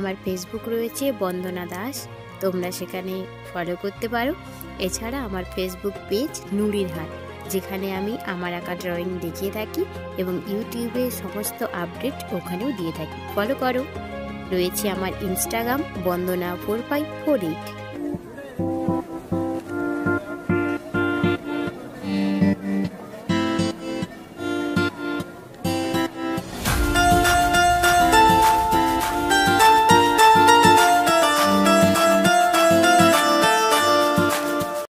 আমার ফেসবুক রয়েছে বন্দনা দাস, তোমরা সেখানে ফলো করতে পারো। এছাড়া আমার ফেসবুক পেজ নুরির হাট, যেখানে আমি আমার আঁকা ড্রয়িং দেখিয়ে থাকি এবং ইউটিউবে সমস্ত আপডেট ওখানেও দিয়ে থাকি, ফলো করো। রয়েছে আমার ইনস্টাগ্রাম বন্দনা 4548।